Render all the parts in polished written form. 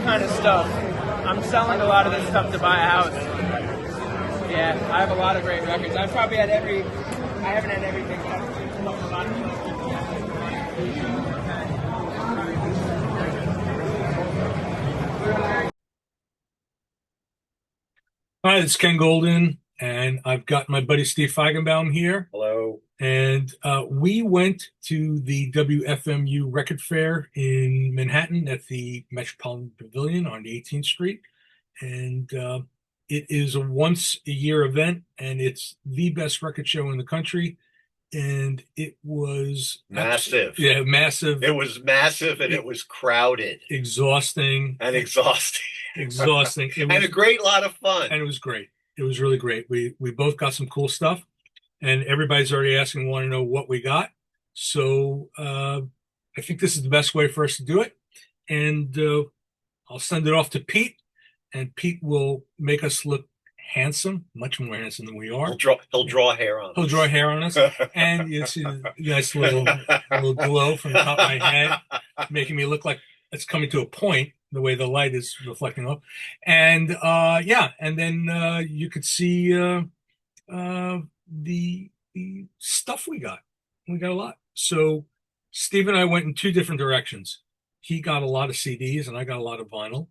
kind of stuff. I'm selling a lot of this stuff to buy a house. Yeah, I have a lot of great records. I haven't had everything. Hi, it's Ken Golden, and I've got my buddy Steve Feigenbaum here. Hello. And we went to the WFMU Record Fair in Manhattan at the Metropolitan Pavilion on 18th Street. And it is a once a year event, and it's the best record show in the country. And it was Massive. yeah, massive, It was massive and it was crowded exhausting, and exhausting exhausting. It and was, a great lot of fun. and it was great. It was really great. We both got some cool stuff, and everybody's already asking, want to know what we got. So I think this is the best way for us to do it. And I'll send it off to Pete, and Pete will make us look handsome, much more handsome than we are. He'll draw hair on He'll us. draw hair on us, and you see a nice little glow from the top of my head, making me look like it's coming to a point the way the light is reflecting off. And yeah, and then you could see the stuff we got. We got a lot. So Steve and I went in two different directions. He got a lot of CDs, and I got a lot of vinyl.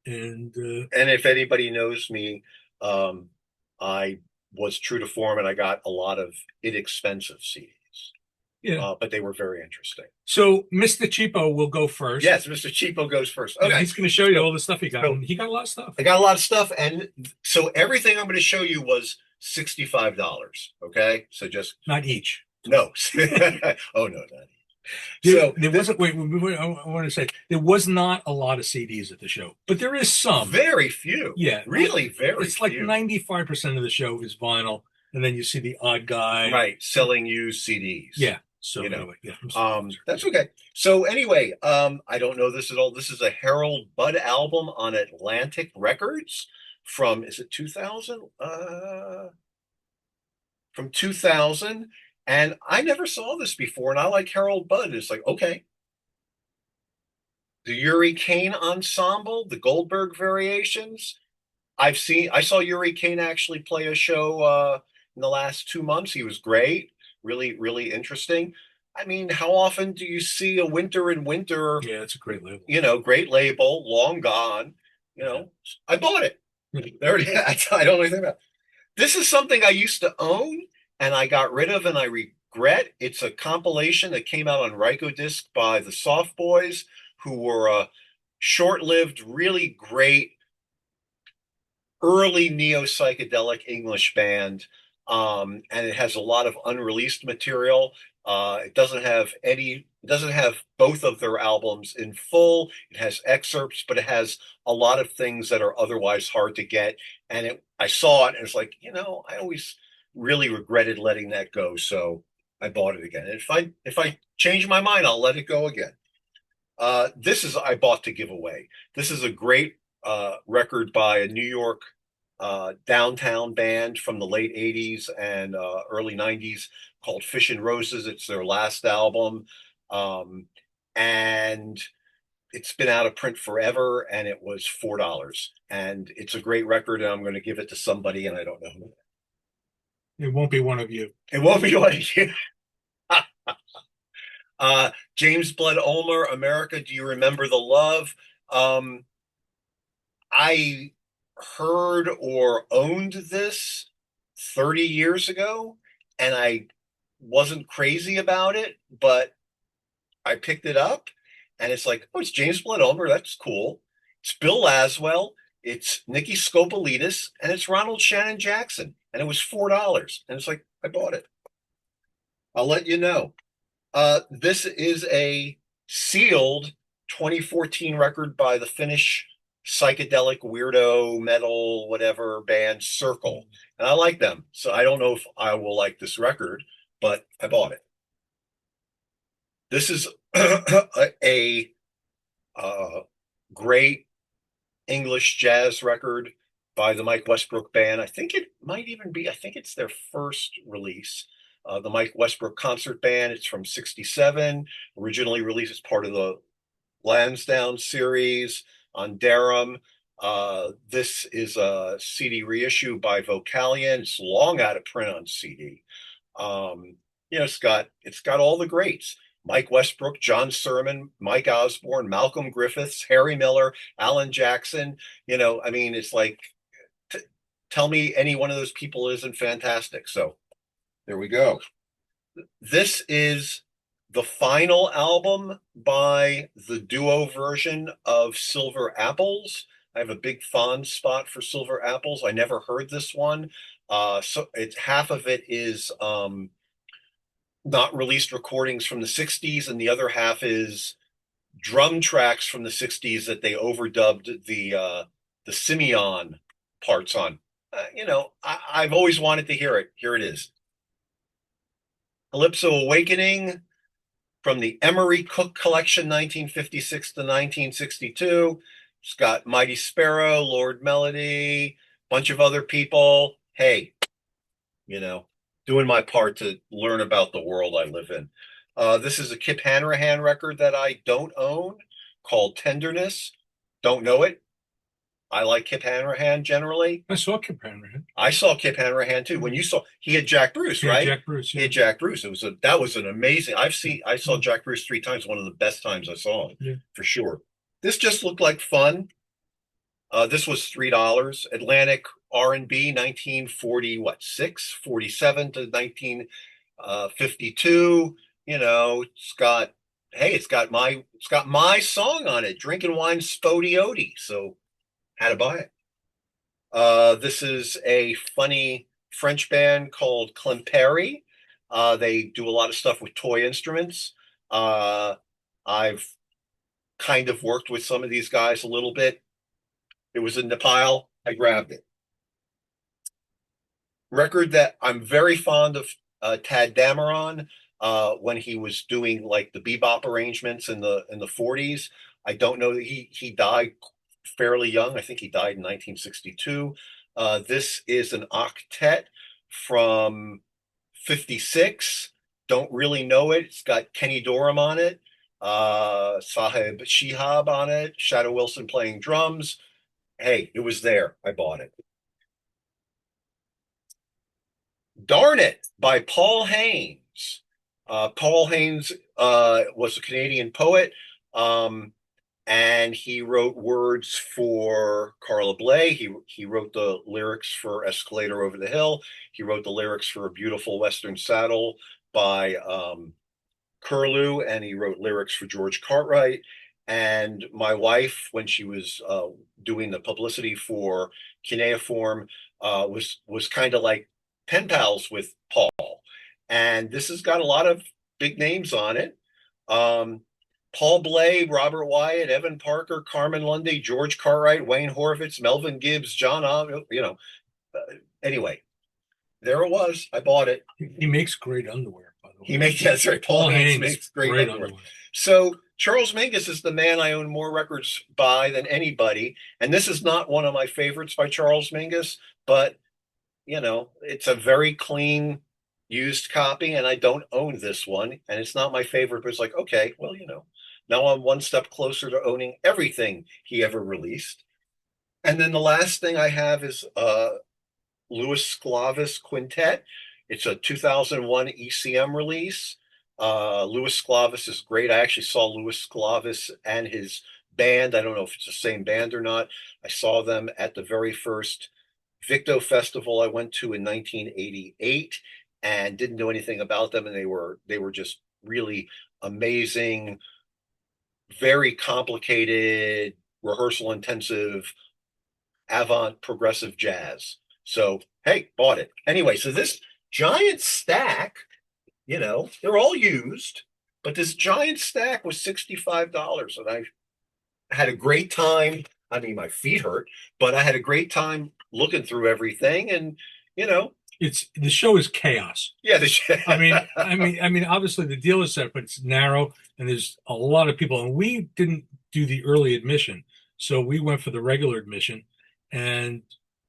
And And if anybody knows me, I was true to form and I got a lot of inexpensive CDs. yeah. But they were very interesting. So Mr. Cheapo will go first. Yes, Mr. Cheapo goes first. And Okay. he's going to show you all the stuff he got. So- And he got a lot of stuff. I got a lot of stuff, and so everything I'm going to show you was $65. Okay, so just Not each. no. Oh no, not There wasn't. Wait, I want to say there was not a lot of CDs at the show, but there is some. very few. Yeah, Really very It's like few. 95% of the show is vinyl, and then you see the odd guy. Right, selling used CDs. Yeah. So You know. anyway, yeah. That's okay. So anyway, I don't know this at all. This is a Harold Budd album on Atlantic Records from, is it 2000? From 2000. And I never saw this before, and I like Harold Budd. It's like, okay. The Uri Kane Ensemble, the Goldberg Variations. I saw Uri Kane actually play a show in the last 2 months. He was great, really, really interesting. I mean, how often do you see a Winter in Winter, Yeah, it's a great label. great label, long gone, I bought it. There it is. I don't know anything about it. This is something I used to own and I got rid of and I regret. It's a compilation that came out on Rykodisc by the Soft Boys, who were a short-lived, really great early neo-psychedelic English band. And it has a lot of unreleased material. It doesn't have both of their albums in full. It has excerpts, but it has a lot of things that are otherwise hard to get. And I saw it and it's like, I always really regretted letting that go. So I bought it again. And if I change my mind, I'll let it go again. I bought to give away. This is a great record by a New York downtown band from the late 80s and early 90s called Fish and Roses. It's their last album. And it's been out of print forever, and it was $4. And it's a great record, and I'm going to give it to somebody, and I don't know who. It won't be one of you. It won't be one of you. James Blood Ulmer, America, Do You Remember the Love? I heard or owned this 30 years ago, and I wasn't crazy about it, but I picked it up, and it's like, oh, it's James Blood Ulmer. That's cool. It's Bill Laswell. It's Nikki Skopolidis, and it's Ronald Shannon Jackson, and it was $4. And it's like, I bought it. I'll let you know. This is a sealed 2014 record by the Finnish psychedelic weirdo metal whatever band Circle, and I like them. So I don't know if I will like this record, but I bought it. This is a great English jazz record by the Mike Westbrook Band. I think it's their first release. The Mike Westbrook Concert Band. It's from '67. Originally released as part of the Lansdowne series. on Darum. This is a CD reissue by Vocalion. It's long out of print on CD. It's got all the greats. Mike Westbrook, John Sermon, Mike Osborne, Malcolm Griffiths, Harry Miller, Alan Jackson. It's like, tell me any one of those people isn't fantastic. So there we go. This is the final album by the duo version of Silver Apples. I have a big fond spot for Silver Apples. I never heard this one. So it's half of it is not released recordings from the 60s, and the other half is drum tracks from the 60s that they overdubbed the Simeon parts on. I've always wanted to hear it. Here it is. Calypso Awakening from the Emery Cook Collection, 1956 to 1962. It's got Mighty Sparrow, Lord Melody, bunch of other people. Hey, doing my part to learn about the world I live in. This is a Kip Hanrahan record that I don't own called Tenderness. Don't know it. I like Kip Hanrahan generally. I saw Kip Hanrahan. I saw Kip Hanrahan too. When you saw, he had Jack Bruce, right? Jack Bruce. He had Jack Bruce. That was an amazing. I saw Jack Bruce 3 times. One of the best times I saw him, for sure. This just looked like fun. This was $3. Atlantic R&B, 1946, 47 to 1952. It's got my song on it, Drinking Wine Spodioti. So had to buy it. This is a funny French band called Climperi. They do a lot of stuff with toy instruments. I've kind of worked with some of these guys a little bit. It was in the pile. I grabbed it. Record that I'm very fond of, Tad Dameron, when he was doing like the bebop arrangements in the 40s. I don't know that he died fairly young. I think he died in 1962. This is an octet from 56. Don't really know it. It's got Kenny Dorham on it, Sahib Shihab on it, Shadow Wilson playing drums. Hey, it was there. I bought it. Darn It by Paul Haynes. Paul Haynes was a Canadian poet, and he wrote words for Carla Bley. He wrote the lyrics for Escalator Over the Hill. He wrote the lyrics for A Beautiful Western Saddle by Curlew, and he wrote lyrics for George Cartwright. And my wife, when she was doing the publicity for Cuneiform, was kind of like pen pals with Paul. And this has got a lot of big names on it. Paul Bley, Robert Wyatt, Evan Parker, Carmen Lundy, George Cartwright, Wayne Horvitz, Melvin Gibbs, John Ott, anyway, there it was. I bought it. He makes great underwear, by the way. That's right. Paul Haynes makes great underwear. So Charles Mingus is the man I own more records by than anybody. And this is not one of my favorites by Charles Mingus, but it's a very clean used copy, and I don't own this one, and it's not my favorite, but it's like, okay, well, now I'm one step closer to owning everything he ever released. And then the last thing I have is Louis Sclavis Quintet. It's a 2001 ECM release. Louis Sclavis is great. I actually saw Louis Sclavis and his band. I don't know if it's the same band or not. I saw them at the very first Victo Festival I went to in 1988, and didn't know anything about them. And they were just really amazing, very complicated, rehearsal intensive, avant progressive jazz. So, hey, bought it. Anyway, so this giant stack, they're all used, but this giant stack was $65. And I had a great time. I mean, my feet hurt, but I had a great time looking through everything. And, the show is chaos. Yeah, I mean, obviously the deal is set, but it's narrow, and there's a lot of people. And we didn't do the early admission, so we went for the regular admission. And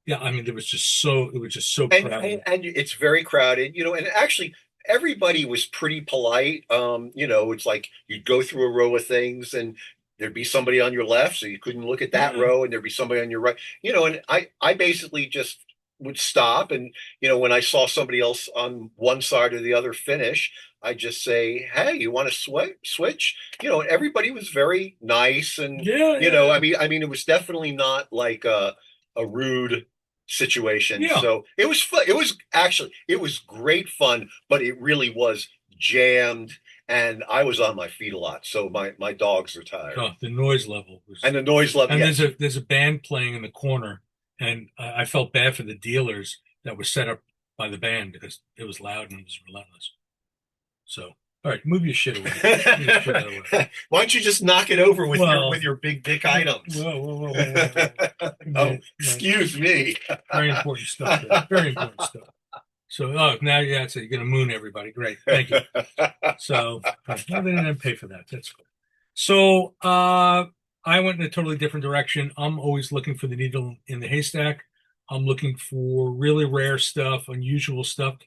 yeah, I mean, it was just so crowded. And it's very crowded, and actually everybody was pretty polite. It's like you'd go through a row of things, and there'd be somebody on your left, so you couldn't look at that row, and there'd be somebody on your right. And I basically just would stop, and when I saw somebody else on one side or the other finish, I just say, "Hey, you want to switch?" Everybody was very nice, and I mean, it was definitely not like a rude situation. Yeah. So it was fun. It was great fun, but it really was jammed, and I was on my feet a lot, so my dogs are tired. Oh, the noise level was, And the noise level. and Yes. there's a band playing in the corner, and I felt bad for the dealers that were set up by the band because it was loud and it was relentless. So, all right, move your shit away. Move your shit out of the way. Why don't you just knock it over with Well, with your big dick items? Whoa. Oh, excuse me. Very important stuff. There. Very important stuff. So, now you're going to moon everybody. Great, thank you. So, well, they didn't pay for that. That's cool. So, I went in a totally different direction. I'm always looking for the needle in the haystack. I'm looking for really rare stuff, unusual stuff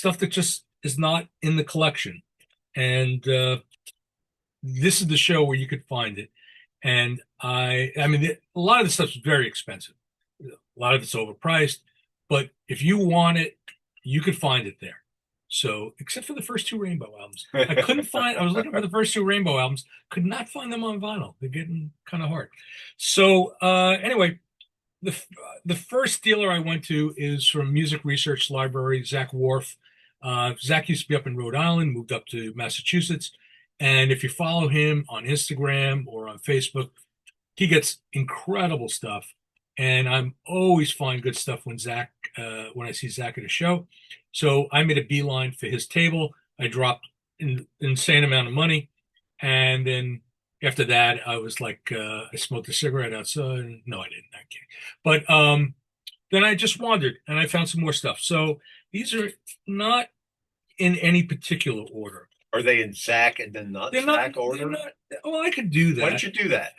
that just is not in the collection. And this is the show where you could find it. And I mean, a lot of the stuff's very expensive. A lot of it's overpriced. But if you want it, you could find it there. So, except for the first two Rainbow albums, I was looking for the first two Rainbow albums, could not find them on vinyl. They're getting kind of hard. So, anyway, the first dealer I went to is from Music Research Library, Zach Wharf. Zach used to be up in Rhode Island, moved up to Massachusetts. And if you follow him on Instagram or on Facebook, he gets incredible stuff. And I'm always find good stuff when I see Zach at a show. So I made a beeline for his table. I dropped an insane amount of money. And then after that, I was like, I smoked a cigarette outside. No, I didn't. I can't. But then I just wandered and I found some more stuff. So these are not in any particular order. Are they in Zach and then not Zach order? Well, I could do that. Why don't you do that?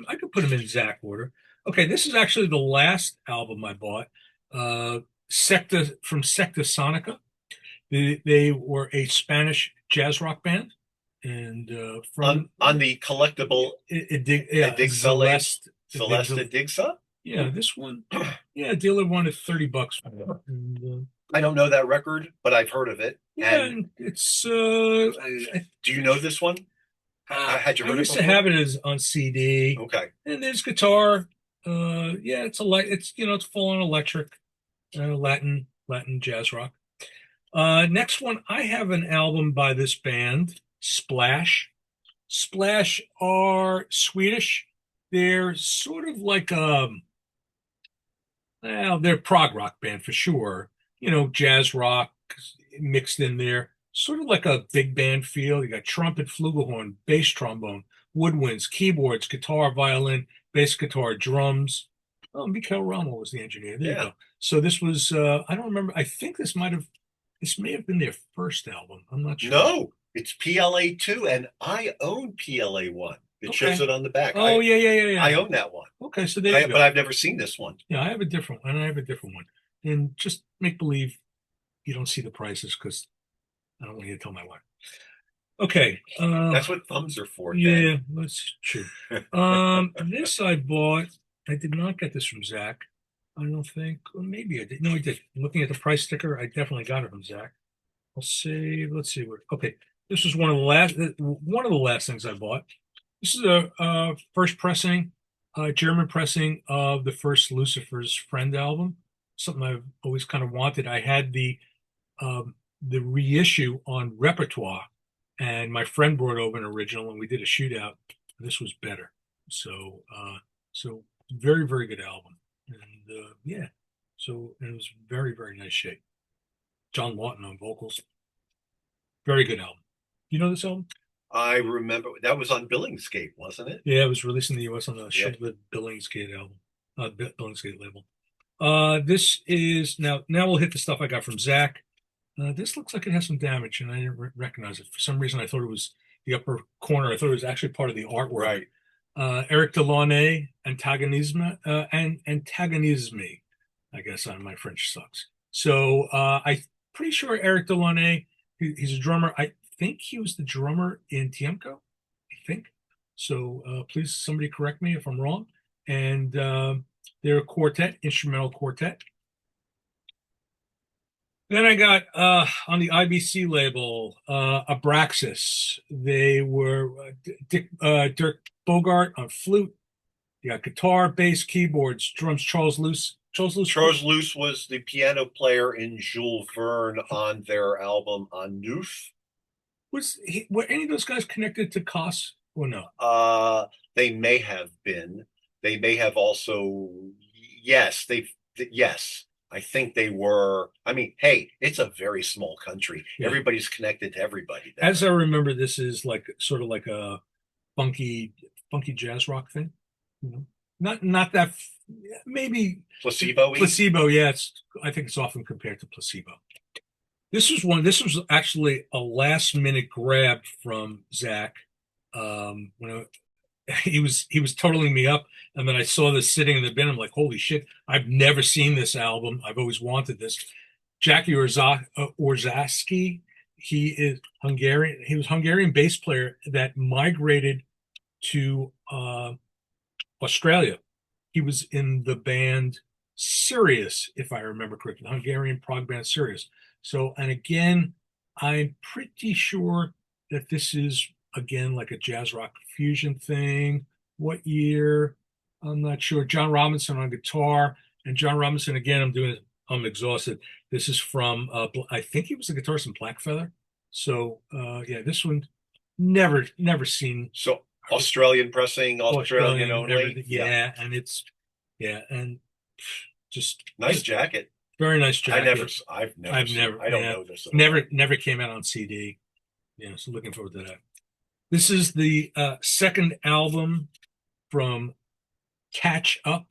I could put them in Zach order. Okay, this is actually the last album I bought. Secta Sonica. They were a Spanish jazz rock band, and from on the collectible Celeste Digsa. Yeah, this one. Yeah, dealer wanted $30. And, I don't know that record, but I've heard of it. Yeah, and it's. Do you know this one? Had you heard I used it to have it as on CD. Okay. And there's guitar. Yeah, it's it's full on electric, Latin jazz rock. Next one, I have an album by this band, Splash. Splash are Swedish. They're sort of like they're prog rock band for sure. Jazz rock mixed in there, sort of like a big band feel. You got trumpet, flugelhorn, bass trombone, woodwinds, keyboards, guitar, violin, bass guitar, drums. Oh, Mikael Ramo was the engineer. There you go. So this was, I don't remember. I think this may have been their first album. I'm not sure. No, it's PLA 2, and I own PLA 1. It shows it on the back. Oh, yeah. I own that one. Okay, so there you go. But I've never seen this one. Yeah, I have a different one. And just make believe you don't see the prices because I don't want you to tell my wife. Okay. That's what thumbs are for. Yeah, that's true. This I bought. I did not get this from Zach. I don't think. Or maybe I did. No, I did. Looking at the price sticker, I definitely got it from Zach. Let's see where. Okay, this was one of the last things I bought. This is a first pressing, German pressing of the first Lucifer's Friend album. Something I've always kind of wanted. I had the reissue on Repertoire, and my friend brought over an original, and we did a shootout. This was better. So very, very good album. And yeah, so it was very, very nice shape. John Lawton on vocals. Very good album. You know this album? I remember that was on Billingsgate, wasn't it? Yeah, it was released in the U.S. on the short-lived Billingsgate album, Billingsgate label. This is now we'll hit the stuff I got from Zach. This looks like it has some damage, and I didn't recognize it. For some reason, I thought it was the upper corner. I thought it was actually part of the artwork. Right. Eric Delaunay, Antagonisme, I guess my French sucks. So I'm pretty sure Eric Delaunay, he's a drummer. I think he was the drummer in Tiemco, I think. So please, somebody correct me if I'm wrong. And they're a quartet, instrumental quartet. Then I got on the IBC label Abraxas. They were Dirk Bogart on flute. You got guitar, bass, keyboards, drums. Charles Luce. Charles Luce was the piano player in Jules Verne on their album On Neuf. Were any of those guys connected to Koss or no? They may have been. They may have also. Yes, yes. I think they were. I mean, hey, it's a very small country. Yeah. Everybody's connected to everybody there. As I remember, this is like sort of like a funky jazz rock thing. You know? Not that maybe Placebo. Placebo, yeah. I think it's often compared to Placebo. This was actually a last minute grab from Zach. When he was totaling me up, and then I saw this sitting in the bin. I'm like, holy shit! I've never seen this album. I've always wanted this. Jackie Orzaski. He is Hungarian. He was Hungarian bass player that migrated to Australia. He was in the band Sirius, if I remember correctly, the Hungarian prog band Sirius. So, and again, I'm pretty sure that this is again like a jazz rock fusion thing. What year? I'm not sure. John Robinson on guitar, and John Robinson again. I'm exhausted. This is from I think he was the guitarist in Black Feather. So yeah, this one never seen. So Australian pressing, Australian only. Yeah, and it's and just nice jacket. Very nice jacket. I've never. I don't know this. Never came out on CD. Yeah, so looking forward to that. This is the second album from Catch Up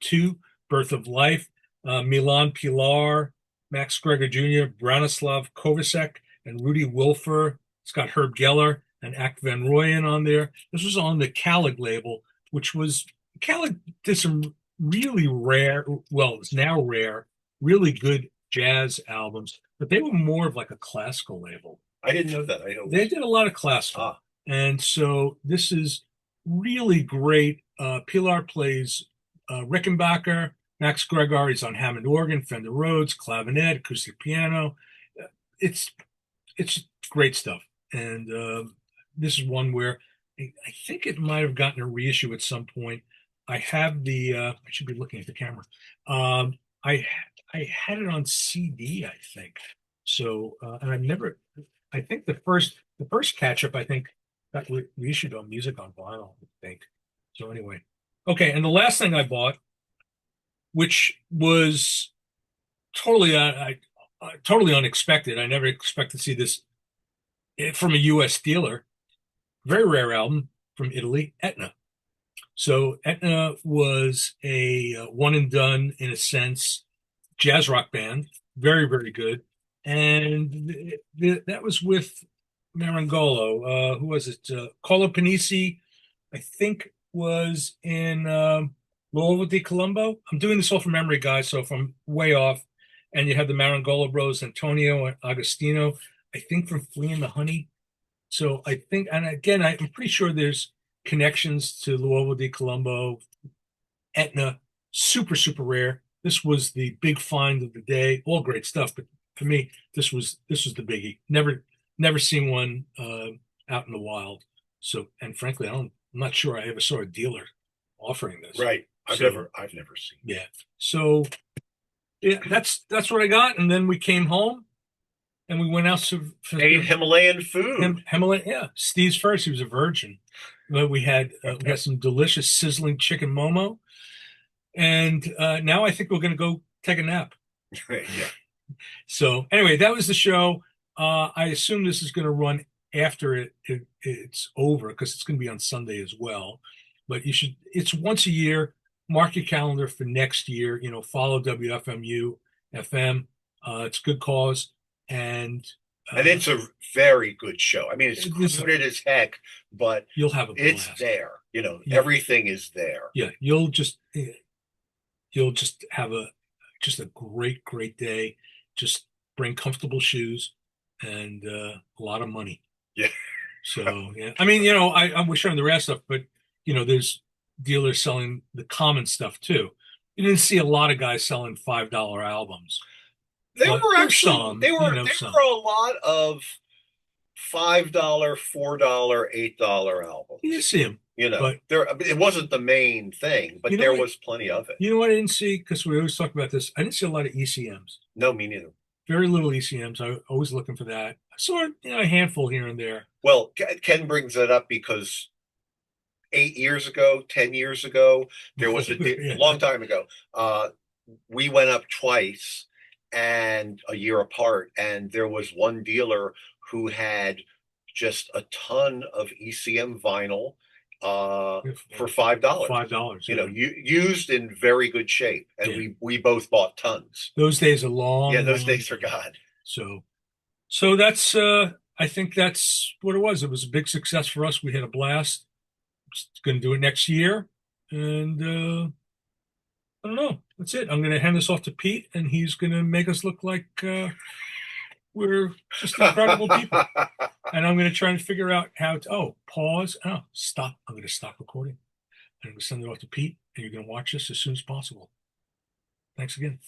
2, Birth of Life. Milan Pilar, Max Greger Jr., Branislav Kovacic, and Rudy Wilfer. It's got Herb Geller and Ak Van Rooyen on there. This was on the Calig label, which was Calig did some really rare, well, it's now rare, really good jazz albums, but they were more of like a classical label. I didn't know that. They did a lot of classical. And so this is really great. Pilar plays Rickenbacker. Max Greger is on Hammond organ, Fender Rhodes, clavinet, acoustic piano. It's great stuff. And this is one where I think it might have gotten a reissue at some point. I have I should be looking at the camera. I had it on CD, I think. So, and I think the first catch up, I think, got reissued on Music on Vinyl, I think. So anyway, okay. And the last thing I bought, which was totally unexpected. I never expected to see this from a U.S. dealer. Very rare album from Italy, Etna. So Etna was a one and done, in a sense, jazz rock band. Very, very good. And that was with Marangolo. Who was it? Carlo Panisi, I think, was in Luovo di Colombo. I'm doing this all from memory, guys, so if I'm way off. And you have the Marangolo bros, Antonio and Agostino, I think, from Flea and the Honey. So I think, and again, I'm pretty sure there's connections to Luovo di Colombo, Etna, super, super rare. This was the big find of the day. All great stuff, but for me, this was the biggie. Never seen one out in the wild. So, and frankly, I'm not sure I ever saw a dealer offering this. Right. I've never seen. Yeah. So yeah, that's what I got. And then we came home and we went out to ate Himalayan food. Himalayan, yeah. Steve's first. He was a virgin. But we had some delicious sizzling chicken momo. And now I think we're going to go take a nap. Yeah. So anyway, that was the show. I assume this is going to run after it's over because it's going to be on Sunday as well. But it's once a year. Mark your calendar for next year. Follow WFMU FM. It's a good cause. And it's a very good show. I mean, it's crowded as heck, but you'll have it's there. Everything is there. Yeah, you'll just have a great day. Just bring comfortable shoes and a lot of money. Yeah. So yeah, I mean, I was showing the rare stuff, but there's dealers selling the common stuff too. You didn't see a lot of guys selling $5 albums, There but were there's actually some, there some. were a lot of $5, $4, $8 albums. You didn't see them, but It wasn't the main thing, but there was plenty of it. You know what I didn't see? Because we always talk about this. I didn't see a lot of ECMs. No, me neither. Very little ECMs. I always looking for that. I saw a handful here and there. Well, Ken brings that up because 8 years ago, 10 years ago, there was a long time ago. We went up twice and a year apart, and there was one dealer who had just a ton of ECM vinyl for $5. $5. Used in very good shape, and we both bought tons. Those days are long. Yeah, those days are gone. So that's I think that's what it was. It was a big success for us. We had a blast. Going to do it next year, and I don't know. That's it. I'm going to hand this off to Pete, and he's going to make us look like we're just incredible people. And I'm going to try and figure out how to. Pause. Stop. I'm going to stop recording. I'm going to send it off to Pete, and you're going to watch this as soon as possible. Thanks again.